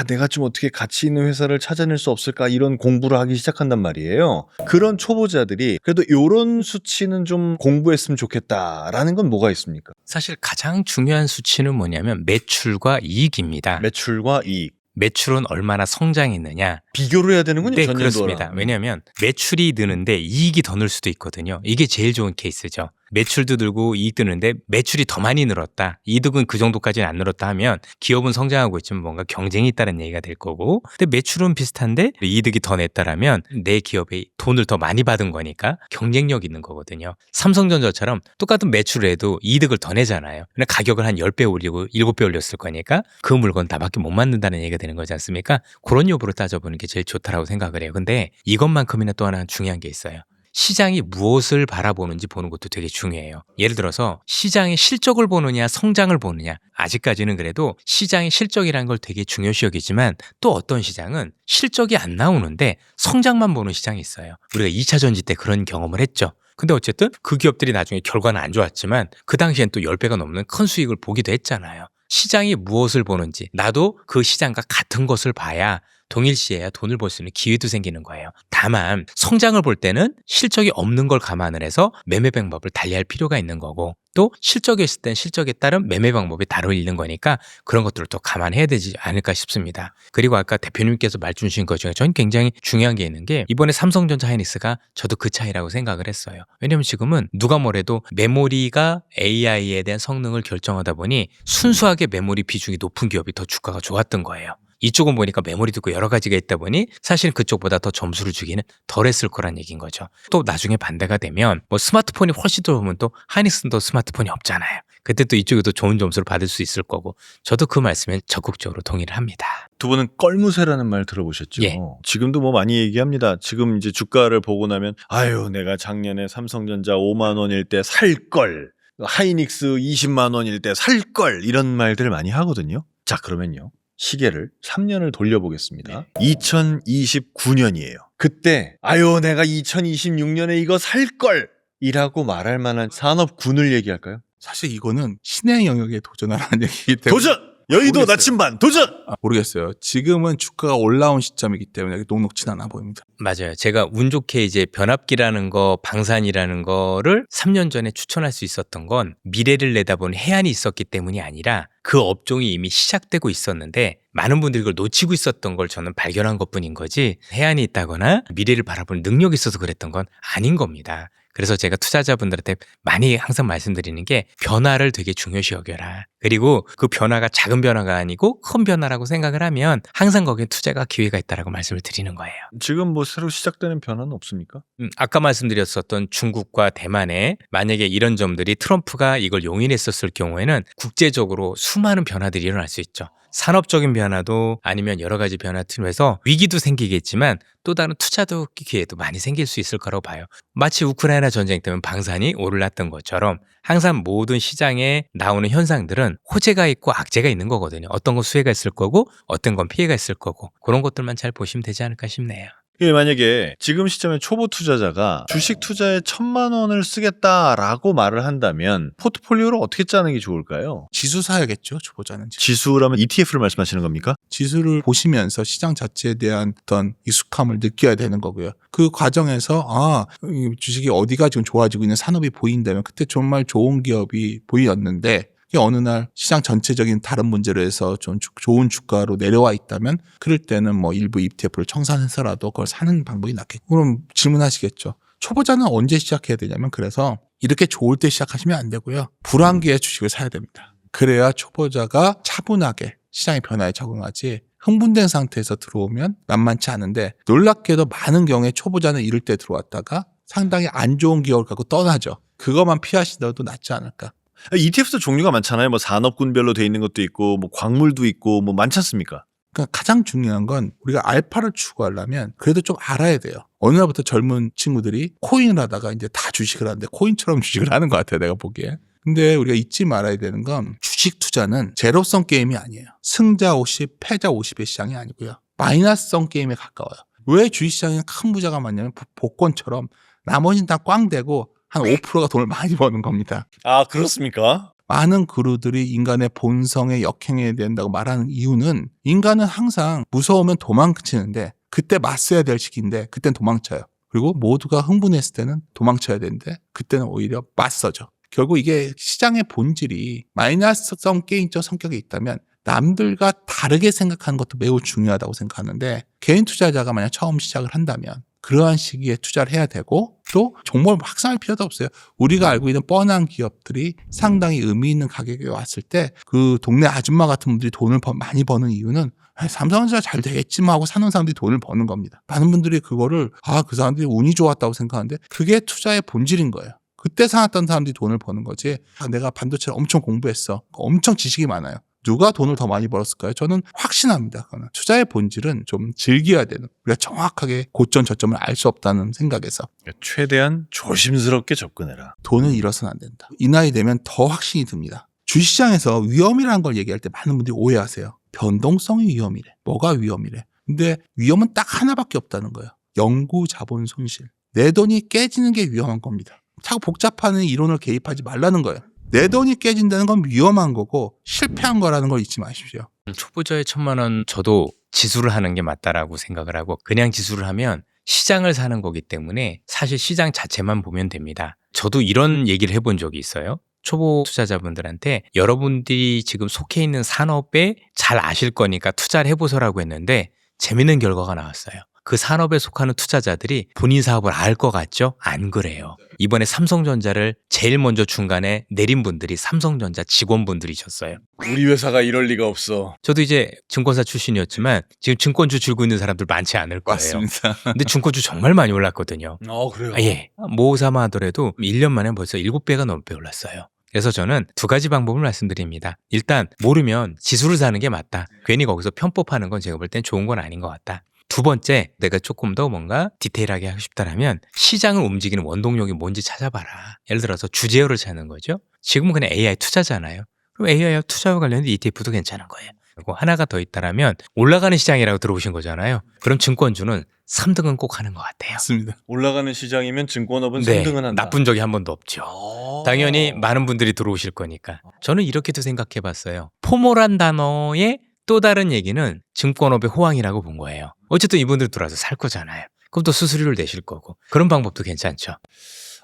내가 좀 어떻게 가치 있는 회사를 찾아낼 수 없을까 이런 공부를 하기 시작한단 말이에요. 그런 초보자들이 그래도 이런 수치는 좀 공부했으면 좋겠다라는 건 뭐가 있습니까? 사실 가장 중요한 수치는 뭐냐면 매출과 이익입니다. 매출과 이익. 매출은 얼마나 성장했느냐. 비교를 해야 되는군요. 네, 전년도랑. 그렇습니다. 왜냐하면 매출이 느는데 이익이 더 늘 수도 있거든요. 이게 제일 좋은 케이스죠. 매출도 늘고 이익도 느는데 매출이 더 많이 늘었다. 이득은 그 정도까지는 안 늘었다 하면 기업은 성장하고 있지만 뭔가 경쟁이 있다는 얘기가 될 거고 근데 매출은 비슷한데 이득이 더 냈다라면 내 기업이 돈을 더 많이 받은 거니까 경쟁력 있는 거거든요. 삼성전자처럼 똑같은 매출을 해도 이득을 더 내잖아요. 근데 가격을 한 10배 올리고 7배 올렸을 거니까 그 물건 나밖에 못 만든다는 얘기가 되는 거지 않습니까? 그런 여부로 따져보는 게 제일 좋다라고 생각을 해요. 근데 이것만큼이나 또 하나 중요한 게 있어요. 시장이 무엇을 바라보는지 보는 것도 되게 중요해요. 예를 들어서 시장의 실적을 보느냐 성장을 보느냐 아직까지는 그래도 시장의 실적이라는 걸 되게 중요시 여기지만 또 어떤 시장은 실적이 안 나오는데 성장만 보는 시장이 있어요. 우리가 2차 전지 때 그런 경험을 했죠. 근데 어쨌든 그 기업들이 나중에 결과는 안 좋았지만 그 당시엔 또 10배가 넘는 큰 수익을 보기도 했잖아요. 시장이 무엇을 보는지 나도 그 시장과 같은 것을 봐야 동일시해야 돈을 벌 수 있는 기회도 생기는 거예요. 다만 성장을 볼 때는 실적이 없는 걸 감안을 해서 매매 방법을 달리할 필요가 있는 거고 또 실적이 있을 땐 실적에 따른 매매 방법이 다르는 거니까 그런 것들을 또 감안해야 되지 않을까 싶습니다. 그리고 아까 대표님께서 말씀 주신 것 중에 전 굉장히 중요한 게 있는 게 이번에 삼성전자 하이닉스가 저도 그 차이라고 생각을 했어요. 왜냐하면 지금은 누가 뭐래도 메모리가 AI에 대한 성능을 결정하다 보니 순수하게 메모리 비중이 높은 기업이 더 주가가 좋았던 거예요. 이쪽은 보니까 메모리도 있고 여러 가지가 있다 보니 사실 그쪽보다 더 점수를 주기는 덜했을 거란 얘기인 거죠. 또 나중에 반대가 되면 뭐 스마트폰이 훨씬 더 보면 또 하이닉스는 또 스마트폰이 없잖아요. 그때 또 이쪽에도 좋은 점수를 받을 수 있을 거고 저도 그 말씀에 적극적으로 동의를 합니다. 두 분은 껄무새라는 말 들어보셨죠? 예. 지금도 뭐 많이 얘기합니다. 지금 이제 주가를 보고 나면 내가 작년에 삼성전자 5만 원일 때 살 걸, 하이닉스 20만 원일 때 살 걸 이런 말들을 많이 하거든요. 자, 그러면요. 시계를 3년을 돌려보겠습니다. 2029년이에요. 그때 내가 2026년에 이거 살 걸! 이라고 말할 만한 산업군을 얘기할까요? 사실 이거는 신의 영역에 도전하라는 얘기이기 때문에 도전! 여의도 모르겠어요. 나침반 도전! 모르겠어요. 지금은 주가가 올라온 시점이기 때문에 녹록진 않아 보입니다. 맞아요. 제가 운 좋게 이제 변압기라는 거, 방산이라는 거를 3년 전에 추천할 수 있었던 건 미래를 내다본 해안이 있었기 때문이 아니라 그 업종이 이미 시작되고 있었는데 많은 분들이 그걸 놓치고 있었던 걸 저는 발견한 것뿐인 거지 해안이 있다거나 미래를 바라볼 능력이 있어서 그랬던 건 아닌 겁니다. 그래서 제가 투자자분들한테 많이 항상 말씀드리는 게 변화를 되게 중요시 여겨라. 그리고 그 변화가 작은 변화가 아니고 큰 변화라고 생각을 하면 항상 거기에 투자가 기회가 있다라고 말씀을 드리는 거예요. 지금 뭐 새로 시작되는 변화는 없습니까? 아까 말씀드렸었던 중국과 대만에 만약에 이런 점들이 트럼프가 이걸 용인했었을 경우에는 국제적으로 수많은 변화들이 일어날 수 있죠. 산업적인 변화도 아니면 여러 가지 변화 통해서 위기도 생기겠지만 또 다른 투자도 기회도 많이 생길 수 있을 거라고 봐요. 마치 우크라이나 전쟁 때문에 방산이 오르났던 것처럼 항상 모든 시장에 나오는 현상들은 호재가 있고 악재가 있는 거거든요. 어떤 건 수혜가 있을 거고 어떤 건 피해가 있을 거고 그런 것들만 잘 보시면 되지 않을까 싶네요. 이게 만약에 지금 시점에 초보 투자자가 주식 투자에 1,000만 원을 쓰겠다라고 말을 한다면 포트폴리오를 어떻게 짜는 게 좋을까요? 지수 사야겠죠. 초보자는. 지수라면 ETF를 말씀하시는 겁니까? 지수를 보시면서 시장 자체에 대한 어떤 익숙함을 느껴야 되는 거고요. 그 과정에서 이 주식이 어디가 지금 좋아지고 있는 산업이 보인다면 그때 정말 좋은 기업이 보였는데 이게 어느 날 시장 전체적인 다른 문제로 해서 좀 좋은 주가로 내려와 있다면 그럴 때는 뭐 일부 ETF를 청산해서라도 그걸 사는 방법이 낫겠죠. 그럼 질문하시겠죠. 초보자는 언제 시작해야 되냐면 그래서 이렇게 좋을 때 시작하시면 안 되고요. 불황기에 주식을 사야 됩니다. 그래야 초보자가 차분하게 시장의 변화에 적응하지 흥분된 상태에서 들어오면 만만치 않은데 놀랍게도 많은 경우에 초보자는 이럴 때 들어왔다가 상당히 안 좋은 기업을 갖고 떠나죠. 그것만 피하시더라도 낫지 않을까. ETF도 종류가 많잖아요. 뭐 산업군별로 돼 있는 것도 있고 뭐 광물도 있고 뭐 많지 않습니까? 그러니까 가장 중요한 건 우리가 알파를 추구하려면 그래도 좀 알아야 돼요. 어느 날부터 젊은 친구들이 코인을 하다가 이제 다 주식을 하는데 코인처럼 주식을 하는 것 같아요. 내가 보기에. 근데 우리가 잊지 말아야 되는 건 주식 투자는 제로성 게임이 아니에요. 승자 50, 패자 50의 시장이 아니고요. 마이너스성 게임에 가까워요. 왜 주식시장에 큰 부자가 많냐면 복권처럼 나머지는 다 꽝되고 한 5%가 돈을 많이 버는 겁니다. 아, 그렇습니까? 많은 그루들이 인간의 본성에 역행해야 된다고 말하는 이유는 인간은 항상 무서우면 도망치는데 그때 맞서야 될 시기인데 그땐 도망쳐요. 그리고 모두가 흥분했을 때는 도망쳐야 되는데 그때는 오히려 맞서죠. 결국 이게 시장의 본질이 마이너스성 게임적 성격이 있다면 남들과 다르게 생각하는 것도 매우 중요하다고 생각하는데 개인 투자자가 만약 처음 시작을 한다면 그러한 시기에 투자를 해야 되고 또 종목을 확산할 필요도 없어요. 우리가 알고 있는 뻔한 기업들이 상당히 의미 있는 가격에 왔을 때 그 동네 아줌마 같은 분들이 돈을 많이 버는 이유는 삼성전자 잘 되겠지만 하고 사는 사람들이 돈을 버는 겁니다. 많은 분들이 그거를 그 사람들이 운이 좋았다고 생각하는데 그게 투자의 본질인 거예요. 그때 사놨던 사람들이 돈을 버는 거지 내가 반도체를 엄청 공부했어. 엄청 지식이 많아요. 누가 돈을 더 많이 벌었을까요? 저는 확신합니다. 그거는. 투자의 본질은 좀 즐겨야 되는 우리가 정확하게 고점 저점을 알 수 없다는 생각에서 최대한 조심스럽게 접근해라. 돈을 잃어서는 안 된다. 이 나이 되면 더 확신이 듭니다. 주식시장에서 위험이라는 걸 얘기할 때 많은 분들이 오해하세요. 변동성이 위험이래. 뭐가 위험이래. 근데 위험은 딱 하나밖에 없다는 거예요. 영구 자본 손실. 내 돈이 깨지는 게 위험한 겁니다. 자꾸 복잡한 이론을 개입하지 말라는 거예요. 내 돈이 깨진다는 건 위험한 거고 실패한 거라는 걸 잊지 마십시오. 초보자의 1,000만 원 저도 지수를 하는 게 맞다라고 생각을 하고 그냥 지수를 하면 시장을 사는 거기 때문에 사실 시장 자체만 보면 됩니다. 저도 이런 얘기를 해본 적이 있어요. 초보 투자자분들한테 여러분들이 지금 속해 있는 산업에 잘 아실 거니까 투자를 해보소라고 했는데 재밌는 결과가 나왔어요. 그 산업에 속하는 투자자들이 본인 사업을 알 것 같죠? 안 그래요. 이번에 삼성전자를 제일 먼저 중간에 내린 분들이 삼성전자 직원분들이셨어요. 우리 회사가 이럴 리가 없어. 저도 이제 증권사 출신이었지만 지금 증권주 들고 있는 사람들 많지 않을 거예요. 맞습니다. 근데 증권주 정말 많이 올랐거든요. 그래요? 예. 모삼아 하더라도 1년 만에 벌써 7배가 넘게 올랐어요. 그래서 저는 두 가지 방법을 말씀드립니다. 일단 모르면 지수를 사는 게 맞다. 괜히 거기서 편법하는 건 제가 볼 땐 좋은 건 아닌 것 같다. 두 번째, 내가 조금 더 뭔가 디테일하게 하고 싶다면 시장을 움직이는 원동력이 뭔지 찾아봐라. 예를 들어서 주제어를 찾는 거죠. 지금은 그냥 AI 투자잖아요. 그럼 AI와 투자와 관련된 ETF도 괜찮은 거예요. 그리고 하나가 더 있다면 올라가는 시장이라고 들어오신 거잖아요. 그럼 증권주는 3등은 꼭 하는 것 같아요. 맞습니다. 올라가는 시장이면 증권업은 네, 3등은 한다. 나쁜 적이 한 번도 없죠. 당연히 많은 분들이 들어오실 거니까. 저는 이렇게도 생각해 봤어요. 포모란 단어의 또 다른 얘기는 증권업의 호황이라고 본 거예요. 어쨌든 이분들 들어와서 살 거잖아요. 그럼 또 수수료를 내실 거고. 그런 방법도 괜찮죠.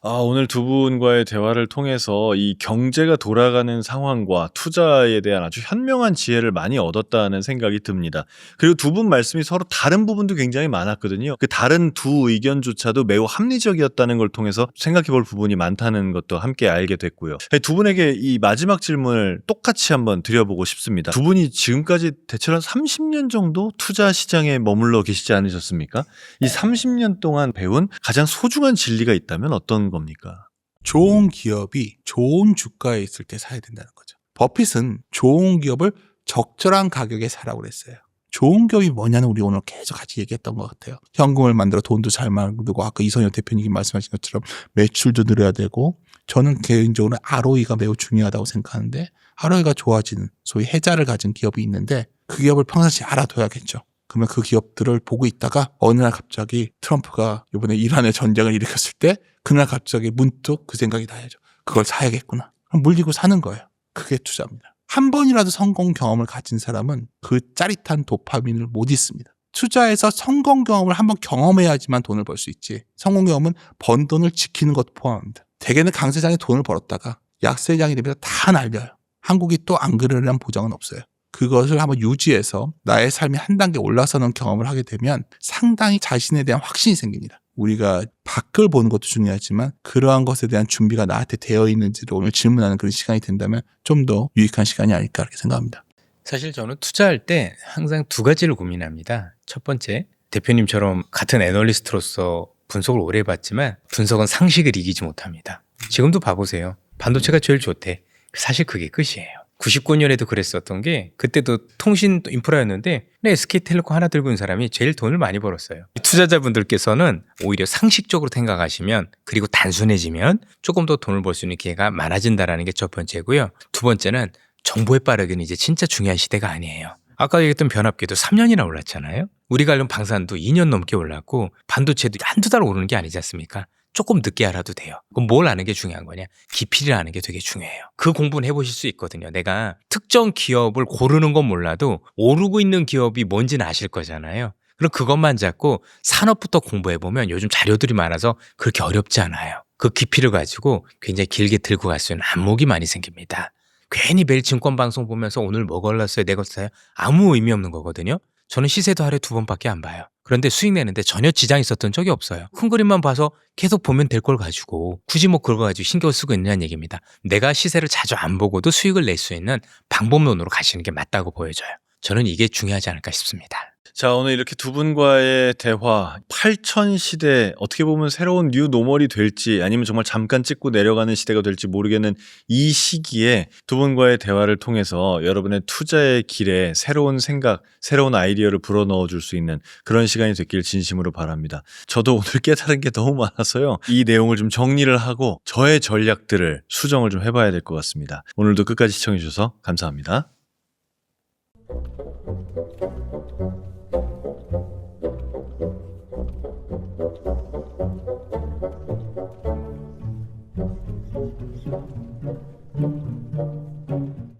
오늘 두 분과의 대화를 통해서 이 경제가 돌아가는 상황과 투자에 대한 아주 현명한 지혜를 많이 얻었다는 생각이 듭니다. 그리고 두 분 말씀이 서로 다른 부분도 굉장히 많았거든요. 그 다른 두 의견조차도 매우 합리적이었다는 걸 통해서 생각해 볼 부분이 많다는 것도 함께 알게 됐고요. 두 분에게 이 마지막 질문을 똑같이 한번 드려보고 싶습니다. 두 분이 지금까지 대체로 한 30년 정도 투자 시장에 머물러 계시지 않으셨습니까? 이 30년 동안 배운 가장 소중한 진리가 있다면 어떤 겁니까? 좋은 기업이 좋은 주가에 있을 때 사야 된다는 거죠. 버핏은 좋은 기업을 적절한 가격에 사라고 그랬어요. 좋은 기업이 뭐냐는 우리 오늘 계속 같이 얘기했던 것 같아요. 현금을 만들어 돈도 잘 만들고 아까 이선엽 대표님이 말씀하신 것처럼 매출도 늘어야 되고 저는 개인적으로 ROE가 매우 중요하다고 생각하는데 ROE가 좋아지는 소위 해자를 가진 기업이 있는데 그 기업을 평상시 알아둬야겠죠. 그러면 그 기업들을 보고 있다가 어느 날 갑자기 트럼프가 이번에 이란의 전쟁을 일으켰을 때 그날 갑자기 문득 그 생각이 나야죠. 그걸 사야겠구나. 그럼 물리고 사는 거예요. 그게 투자입니다. 한 번이라도 성공 경험을 가진 사람은 그 짜릿한 도파민을 못 잊습니다. 투자에서 성공 경험을 한번 경험해야지만 돈을 벌 수 있지. 성공 경험은 번 돈을 지키는 것도 포함합니다. 대개는 강세장에 돈을 벌었다가 약세장이 되면서 다 날려요. 한국이 또 안 그러려는 보장은 없어요. 그것을 한번 유지해서 나의 삶이 한 단계 올라서는 경험을 하게 되면 상당히 자신에 대한 확신이 생깁니다. 우리가 밖을 보는 것도 중요하지만 그러한 것에 대한 준비가 나한테 되어 있는지를 오늘 질문하는 그런 시간이 된다면 좀 더 유익한 시간이 아닐까 이렇게 생각합니다. 사실 저는 투자할 때 항상 두 가지를 고민합니다. 첫 번째, 대표님처럼 같은 애널리스트로서 분석을 오래 해봤지만 분석은 상식을 이기지 못합니다. 지금도 봐보세요. 반도체가 제일 좋대. 사실 그게 끝이에요. 99년에도 그랬었던 게 그때도 통신 인프라였는데 SK텔레콤 하나 들고 있는 사람이 제일 돈을 많이 벌었어요. 투자자분들께서는 오히려 상식적으로 생각하시면 그리고 단순해지면 조금 더 돈을 벌 수 있는 기회가 많아진다는 게 첫 번째고요. 두 번째는 정보에 빠르기는 이제 진짜 중요한 시대가 아니에요. 아까 얘기했던 변압기도 3년이나 올랐잖아요. 우리가 알던 방산도 2년 넘게 올랐고 반도체도 한두 달 오르는 게 아니지 않습니까? 조금 늦게 알아도 돼요. 그럼 뭘 아는 게 중요한 거냐? 깊이를 아는 게 되게 중요해요. 그 공부는 해보실 수 있거든요. 내가 특정 기업을 고르는 건 몰라도 오르고 있는 기업이 뭔지는 아실 거잖아요. 그럼 그것만 잡고 산업부터 공부해보면 요즘 자료들이 많아서 그렇게 어렵지 않아요. 그 깊이를 가지고 굉장히 길게 들고 갈 수 있는 안목이 많이 생깁니다. 괜히 매일 증권방송 보면서 오늘 뭐 걸렸어요, 내 걸렸어요. 아무 의미 없는 거거든요. 저는 시세도 하루에 2번밖에 안 봐요. 그런데 수익 내는데 전혀 지장이 있었던 적이 없어요. 큰 그림만 봐서 계속 보면 될 걸 가지고 굳이 뭐 그걸 가지고 신경을 쓰고 있느냐는 얘기입니다. 내가 시세를 자주 안 보고도 수익을 낼 수 있는 방법론으로 가시는 게 맞다고 보여져요. 저는 이게 중요하지 않을까 싶습니다. 자, 오늘 이렇게 두 분과의 대화, 8000 시대, 어떻게 보면 새로운 뉴 노멀이 될지 아니면 정말 잠깐 찍고 내려가는 시대가 될지 모르겠는 이 시기에 두 분과의 대화를 통해서 여러분의 투자의 길에 새로운 생각, 새로운 아이디어를 불어넣어 줄 수 있는 그런 시간이 됐길 진심으로 바랍니다. 저도 오늘 깨달은 게 너무 많아서요. 이 내용을 좀 정리를 하고 저의 전략들을 수정을 좀 해봐야 될 것 같습니다. 오늘도 끝까지 시청해 주셔서 감사합니다.